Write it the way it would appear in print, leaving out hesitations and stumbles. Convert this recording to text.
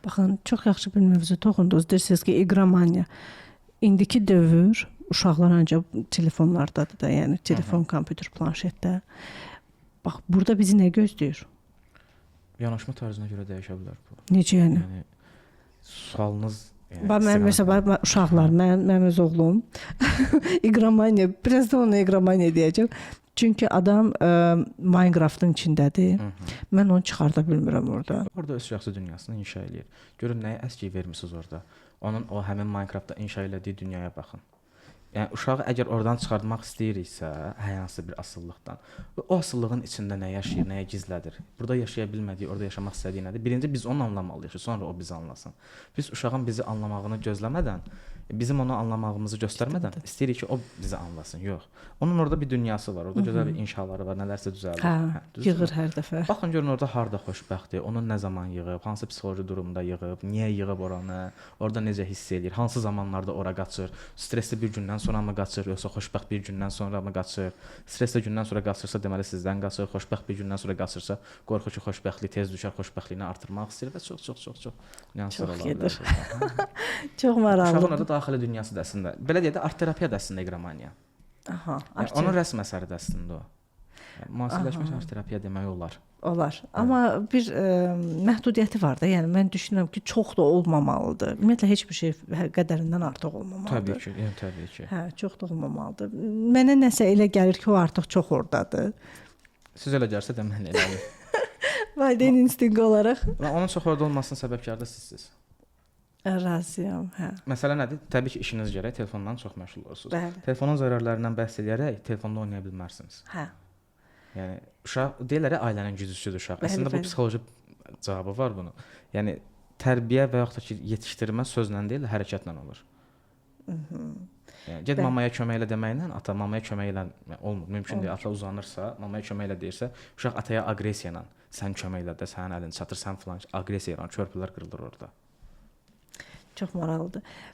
Baxın, çox yaxşı bir mövzu toxundunuz. Deyirsiniz ki, iqramaniya. İndiki dövr uşaqlar ancaq telefonlardadır da, yəni telefon, kompüter, planşetdə. Bax, burada bizi nə gözləyir? Yanaşma tərzine görə dəyişə bilər bu. Necə yəni? Yəni sualınız Bax, mən məsələn uşaqlar, mənim öz oğlum iqramaniya, biraz da ona iqramaniya deyəcəm. Çünki adam Minecraftın içindədir. Mən onu çıxarda bilmirəm orada. Orada öz şəxsi dünyasını inşa eləyir. Görün nəyə əskiy vermisiniz orada. Onun o həmin Minecraftda inşa elədiyi dünyaya baxın. Yəni uşağı əgər oradan çıxartmaq istəyiriksə, hər hansı bir asıllıqdan, o asıllığın içində nə yaşayır, nəyə gizlədir? Burada yaşaya bilmədiyi, orada yaşamaq istədiyi nədir? Birinci biz onu anlamalıyıq, sonra o bizi anlasın. Biz uşağın bizi anlamağını gözləmədən, bizim onu anlamağımızı göstərmədən istəyirik ki, o bizi anlasın. Yox. Onun orada bir dünyası var, orada gözəl bir inşaları var, nələrsə düzəldir. Yığır hər dəfə. Baxın görün orada harda xoşbəxtdir, onu nə zaman yığıb, hansı psixoloji durumda yığıb, niyə yığıb oranı, orada necə hiss eləyir, hansı zamanlarda ora qaçır, stresli bir gündən sonra mı qaçır, yoxsa xoşbəxt bir gündən sonra mı qaçır? Stresli gündən sonra qaçırsa, deməli sizdən qaçır, xoşbəxt bir gündən sonra qaçırsa, qorxur ki, xoşbəxtlik tez düşər, xoşbəxtliyini artırmaq istəyir və çox nüanslar ola bilər. Çox maraqlı. Uşağın orada daxili dünyası da əslində, belə deyək də, art terapiya da əslində iqramaniya. Aha, yəni, onun rəsm əsəridir əslində o. Yəni, müasirləşmiş art terapiya demək olar. Olar. Amma bir məhdudiyyəti var da. Yəni mən düşünürəm ki, çox da olmamalıdır. Ümumiyyətlə heç bir şey qədərindən artıq olmamalıdır. Təbii ki. Hə, çox da olmamalıdır. Mənə nəsə elə gəlir ki, o artıq çox ordadır. Siz elə gəlsə də mən eləyim. Valideyn instinkti olaraq. Onun çox orada olmasının səbəbkarı da sizsiniz. Razıyam, hə. Məsələ nədir? Təbii ki, işiniz gərək telefondan çox məşğul olursunuz. Bəli. Telefonun zərərlərindən bəhs edərək telefonda oynaya bilmərsiniz. Hə. Yəni uşaq deyirlər ailənin güzgüsüdür uşaq. Əslində bu psixoloji cavabı var bunun. Yəni tərbiyə və yaxud da ki, yetişdirmə sözlə deyil, hərəkətlə olur. Yəni get mamaya kömək elə deməklə ata mamaya kömək elə olmur. Mümkün deyil. Ata uzanırsa, mamaya kömək elə deyirsə, uşaq ataya aqressiya ilə sən kömək elə də, sənin əlin çatır, sən filan aqressiya ilə körpülər qırılır orada. Çox maraqlıdır.